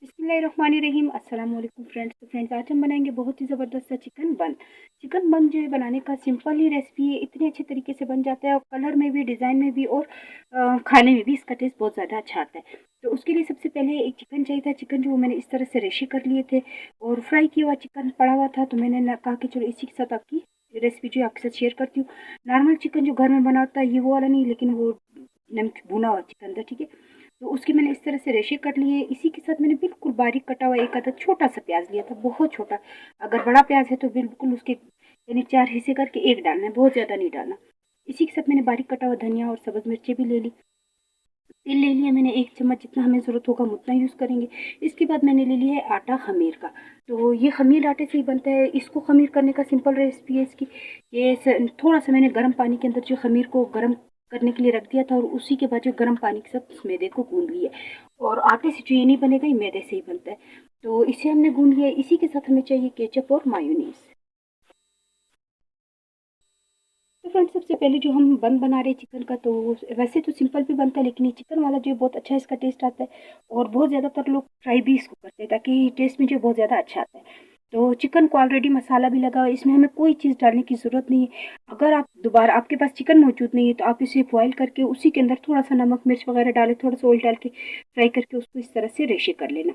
बिस्मिल्लाहिर्रहमानिर्रहीम अस्सलाम वालेकुम फ्रेंड्स। तो फ्रेंड्स, आज हम बनाएंगे बहुत ही ज़बरदस्त सा चिकन बन। चिकन बन जो है बनाने का सिंपल ही रेसिपी है, इतने अच्छे तरीके से बन जाता है और कलर में भी, डिज़ाइन में भी और खाने में भी इसका टेस्ट बहुत ज़्यादा अच्छा आता है। तो उसके लिए सबसे पहले एक चिकन चाहिए था। चिकन जो मैंने इस तरह से रेशे कर लिए थे और फ्राई किया हुआ चिकन पड़ा हुआ था, तो मैंने कहा कि चलो इसी के साथ आपकी रेसिपी जो है आपके साथ शेयर करती हूँ। नॉर्मल चिकन जो घर में बना होता है ये वो वाला नहीं, लेकिन वो नमक भुना हुआ चिकन था, ठीक है। तो उसके मैंने इस तरह से रेशे कट लिए। इसी के साथ मैंने बिल्कुल बारीक कटा हुआ एक आधा छोटा सा प्याज लिया था, बहुत छोटा। अगर बड़ा प्याज है तो बिल्कुल उसके यानी 4 हिस्से करके एक डालना है, बहुत ज़्यादा नहीं डालना। इसी के साथ मैंने बारीक कटा हुआ धनिया और सब्ज़ मिर्ची भी ले ली। तेल ले लिया मैंने 1 चम्मच, जितना हमें ज़रूरत होगा हम उतना यूज़ करेंगे। इसके बाद मैंने ले लिया है आटा खमीर का। तो ये खमीर आटे से ही बनता है। इसको खमीर करने का सिंपल रेसिपी है इसकी। ये थोड़ा सा मैंने गर्म पानी के अंदर जो खमीर को गर्म करने के लिए रख दिया था और उसी के बाद जो गर्म पानी के साथ उस मैदे को गूंद लिया। और आटे से जो ये नहीं बनेगा, ये मैदे से ही बनता है। तो इसे हमने गूंद लिया। इसी के साथ हमें चाहिए केचप और मायोनीज़। तो फ्रेंड्स, सबसे पहले जो हम बन बना रहे हैं चिकन का, तो वैसे तो सिंपल भी बनता है, लेकिन ये चिकन वाला जो है बहुत अच्छा इसका टेस्ट आता है। और बहुत ज़्यादातर लोग फ्राई भी इसको करते हैं ताकि टेस्ट में जो बहुत ज़्यादा अच्छा आता है। तो चिकन को ऑलरेडी मसाला भी लगा हुआ है, इसमें हमें कोई चीज़ डालने की ज़रूरत नहीं है। अगर आप दोबारा आपके पास चिकन मौजूद नहीं है तो आप इसे बॉयल करके उसी के अंदर थोड़ा सा नमक मिर्च वगैरह डालें, थोड़ा सा ऑयल डाल के फ्राई करके उसको इस तरह से रेशे कर लेना।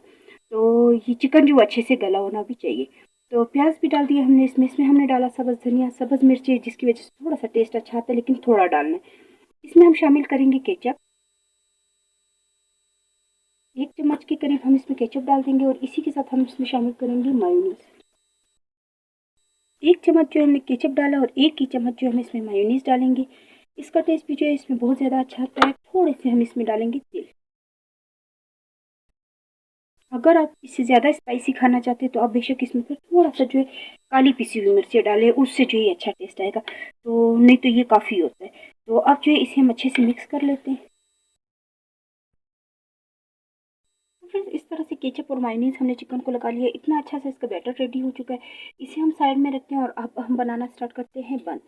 तो ये चिकन जो अच्छे से गला होना भी चाहिए। तो प्याज भी डाल दिया हमने इसमें हमने डाला सब्ज़ धनिया, सब्ज़ मिर्ची, जिसकी वजह से थोड़ा सा टेस्ट अच्छा आता है, लेकिन थोड़ा डालना है। इसमें हम शामिल करेंगे केचप। 1 चम्मच के करीब हम इसमें केचप डाल देंगे और इसी के साथ हम इसमें शामिल करेंगे मायोनीज़। 1 चम्मच जो हमने केचप डाला और 1 ही चम्मच जो हम इसमें मायोनीज़ डालेंगे। इसका टेस्ट भी जो है इसमें बहुत ज़्यादा अच्छा आता है। थोड़े से हम इसमें डालेंगे तिल। अगर आप इससे ज़्यादा स्पाइसी खाना चाहते हैं तो आप बेशक इसमें फिर थोड़ा सा जो है काली पिसी हुई मिर्ची डालें, उससे जो है अच्छा टेस्ट आएगा। तो नहीं तो ये काफ़ी होता है। तो अब जो है इसे हम अच्छे से मिक्स कर लेते हैं। तो फ्रेंड्स, इस तरह से केचप और मायोनीज़ हमने चिकन को लगा लिया। इतना अच्छा से इसका बैटर रेडी हो चुका है। इसे हम साइड में रखते हैं और अब हम बनाना स्टार्ट करते हैं बन।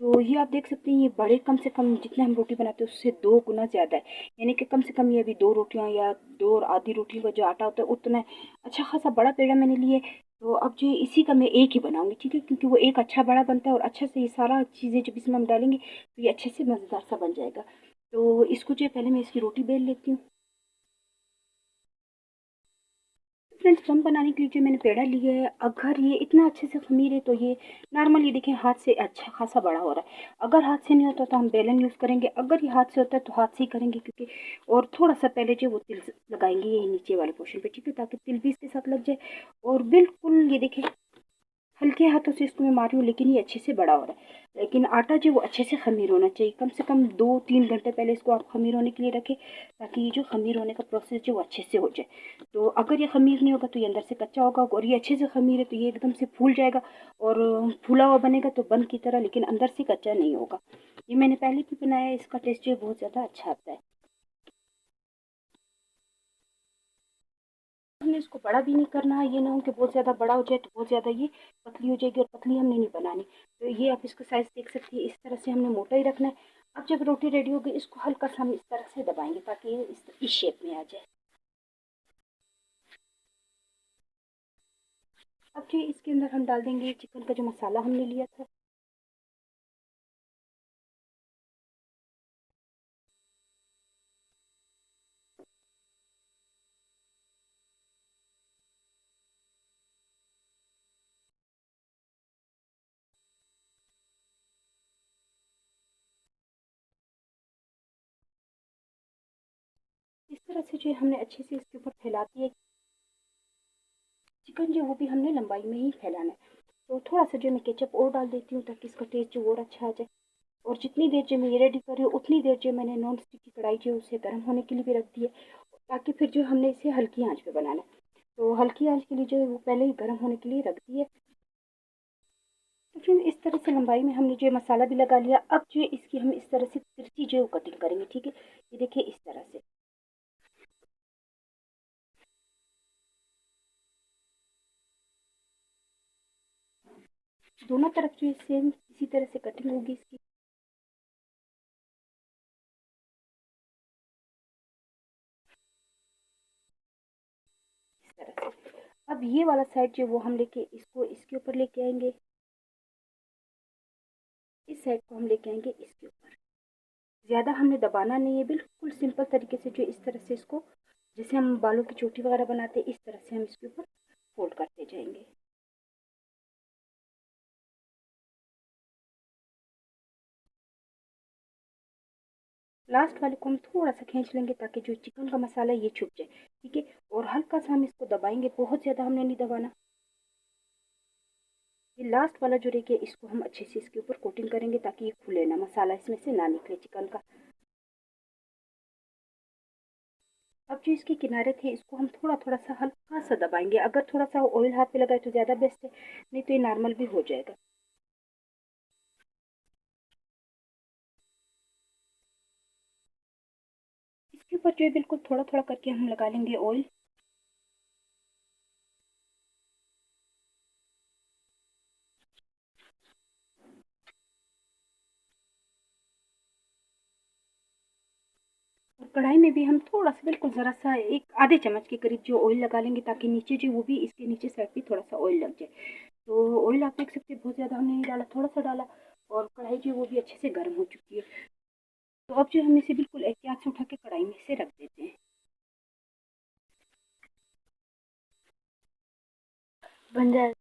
तो ये आप देख सकते हैं, ये बड़े कम से कम जितने हम रोटी बनाते हैं उससे 2 गुना ज़्यादा है। यानी कि कम से कम ये अभी 2 रोटियाँ या 2 और आधी रोटी का जो आटा होता है उतना है। अच्छा खासा बड़ा पेड़ा मैंने लिए। तो अब जो है इसी का मैं एक ही बनाऊंगी, ठीक है, क्योंकि वो एक अच्छा बड़ा बनता है और अच्छा से ये सारा चीज़ें जब इसमें हम डालेंगे तो ये अच्छे से मज़ेदार सा बन जाएगा। तो इसको जो है पहले मैं इसकी रोटी बेल लेती हूँ। फ्रेंड्स, बम बनाने के लिए जो मैंने पेड़ा लिया है, अगर ये इतना अच्छे से खमीर है तो ये नॉर्मल, ये देखें हाथ से अच्छा खासा बड़ा हो रहा है। अगर हाथ से नहीं होता तो हम बेलन यूज़ करेंगे, अगर ये हाथ से होता है तो हाथ से ही करेंगे, क्योंकि और थोड़ा सा पहले जो वो तिल लगाएंगे ये नीचे वाले पोर्शन पे, ठीक है, ताकि तिल भी इसके साथ लग जाए। और बिल्कुल ये देखें हल्के हाथों से इसको मैं मारी हूँ, लेकिन ये अच्छे से बड़ा हो रहा है। लेकिन आटा जो वो अच्छे से खमीर होना चाहिए। कम से कम 2-3 घंटे पहले इसको आप खमीर होने के लिए रखें, ताकि ये जो खमीर होने का प्रोसेस जो वो अच्छे से हो जाए। तो अगर ये खमीर नहीं होगा तो ये अंदर से कच्चा होगा, और ये अच्छे से खमीर है तो ये एकदम से फूल जाएगा और फूला हुआ बनेगा तो बन की तरह, लेकिन अंदर से कच्चा नहीं होगा। ये मैंने पहले भी बनाया है, इसका टेस्ट जो है बहुत ज़्यादा अच्छा आता है। हमने इसको बड़ा भी नहीं करना है, ये ना हो कि बहुत ज़्यादा बड़ा हो जाए तो बहुत ज़्यादा ये पतली हो जाएगी, और पतली हमने नहीं बनानी। तो ये आप इसका साइज़ देख सकती है, इस तरह से हमने मोटा ही रखना है। अब जब रोटी रेडी हो गई, इसको हल्का सा हम इस तरह से दबाएंगे ताकि ये इस शेप में आ जाए। अब जो इसके अंदर हम डाल देंगे चिकन का जो मसाला हमने लिया था। इस तरह से जो है हमने अच्छे से इसके ऊपर फैला दिया। चिकन जो वो भी हमने लंबाई में ही फैलाना है। तो थोड़ा सा जो मैं केचप और डाल देती हूँ ताकि इसका टेस्ट जो और अच्छा आ जाए। और जितनी देर जो मैं ये रेडी कर रही हूँ उतनी देर जो मैंने नॉन स्टिक की कढ़ाई जो है उसे गर्म होने के लिए भी रख दी है, ताकि फिर जो हमने इसे हल्की आंच पे बनाना है। तो हल्की आंच के लिए जो है वो पहले ही गर्म होने के लिए रख दी है। तो फिर इस तरह से लंबाई में हमने जो है मसाला भी लगा लिया। अब जो है इसकी हम इस तरह से तिरछी जो है वो कटिंग करेंगे, ठीक है। ये देखिए इस तरह से दोनों तरफ जो है सेम इसी तरह से कटिंग होगी इसकी। तरह से। अब ये वाला साइड जो वो हम लेके इसको इसके ऊपर लेके आएंगे, इस साइड को हम लेके आएंगे इसके ऊपर। ज़्यादा हमने दबाना नहीं है, बिल्कुल सिंपल तरीके से जो इस तरह से इसको, जैसे हम बालों की चोटी वगैरह बनाते हैं, इस तरह से हम इसके ऊपर फोल्ड करते जाएंगे। लास्ट वाले को हम थोड़ा सा खींच लेंगे ताकि जो चिकन का मसाला ये छुप जाए, ठीक है। और हल्का सा हम इसको दबाएंगे, बहुत ज़्यादा हमने नहीं दबाना। ये लास्ट वाला जो रहेगा इसको हम अच्छे से इसके ऊपर कोटिंग करेंगे ताकि ये खुले ना, मसाला इसमें से ना निकले चिकन का। अब जो इसके किनारे थे इसको हम थोड़ा थोड़ा सा हल्का सा दबाएंगे। अगर थोड़ा सा ऑयल हाथ पे लगाए तो ज़्यादा बेस्ट है, नहीं तो ये नॉर्मल भी हो जाएगा। इसके ऊपर जो है बिल्कुल थोड़ा थोड़ा करके हम लगा लेंगे ऑयल। और कढ़ाई में भी हम थोड़ा सा, बिल्कुल ज़रा सा, एक आधे चम्मच के करीब जो ऑयल लगा लेंगे ताकि नीचे जो वो भी इसके नीचे साइड पे थोड़ा सा ऑयल लग जाए। तो ऑयल आप देख सकते हैं बहुत ज़्यादा हमने नहीं डाला, थोड़ा सा डाला। और कढ़ाई जो वो भी अच्छे से गर्म हो चुकी है। तो अब जो हम इसे बिल्कुल एहतियात से उठा के कढ़ाई में से रख देते हैं। बन जाए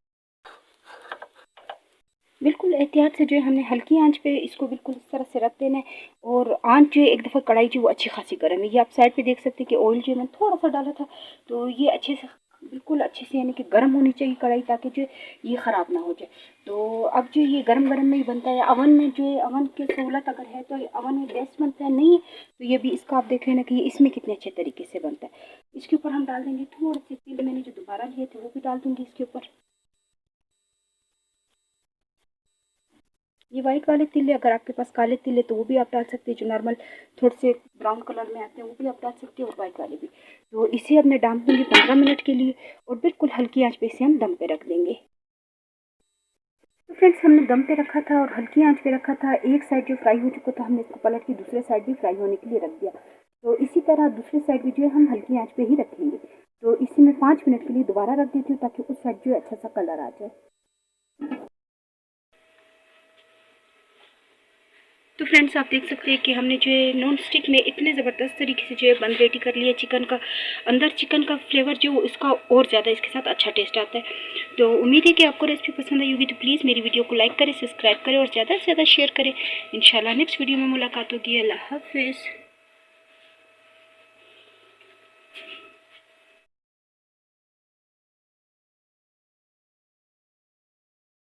बिल्कुल एहतियात से जो है हमने हल्की आंच पे इसको बिल्कुल इस तरह से रख देना है। और आंच जो है एक दफ़ा कढ़ाई जो वो अच्छी खासी गर्म है, ये आप साइड पे देख सकते हैं कि ऑयल जो है मैंने थोड़ा सा डाला था। तो ये अच्छे से, बिल्कुल अच्छे से यानी कि गर्म होनी चाहिए कढ़ाई ताकि जो ये ख़राब ना हो जाए। तो अब जो ये गर्म गर्म में ही बनता है। अवन में जो है, अवन की सहूलत अगर है तो अवन में बेस्ट बनता है, नहीं है तो ये भी इसका आप देख लेना कि ये इसमें कितने अच्छे तरीके से बनता है। इसके ऊपर हम डाल देंगे थोड़े से तिल, मैंने जो दोबारा लिए थे वो भी डाल दूँगी इसके ऊपर। ये वाइट वाले तिल है, अगर आपके पास काले तिल है तो वो भी आप डाल सकते हैं, जो नॉर्मल थोड़े से ब्राउन कलर में आते हैं वो भी आप डाल सकते हैं, और वाइट वाले भी। तो इसे अब मैं डाल दूँगी 15 मिनट के लिए, और बिल्कुल हल्की आंच पे इसे हम दम पे रख देंगे। तो फ्रेंड्स हमने दम पे रखा था और हल्की आंच पे रखा था। एक साइड जो फ्राई हो चुका था हमने इसको पलट के दूसरे साइड भी फ्राई होने के लिए रख दिया। तो इसी तरह दूसरे साइड भी जो है हम हल्की आंच पे ही रखेंगे। तो इसे मैं 5 मिनट के लिए दोबारा रख देती हूँ ताकि उस साइड जो है अच्छा सा कलर आ जाए। तो फ्रेंड्स आप देख सकते हैं कि हमने जो है नॉन स्टिक में इतने ज़बरदस्त तरीके से जो है बन रेडी कर लिया चिकन का। अंदर चिकन का फ्लेवर जो इसका और ज़्यादा इसके साथ अच्छा टेस्ट आता है। तो उम्मीद है कि आपको रेसिपी पसंद आई होगी। तो प्लीज़ मेरी वीडियो को लाइक करें, सब्सक्राइब करें और ज़्यादा से ज़्यादा शेयर करें। इंशाल्लाह नेक्स्ट वीडियो में मुलाकात होगी। अल्लाह हाफिज़।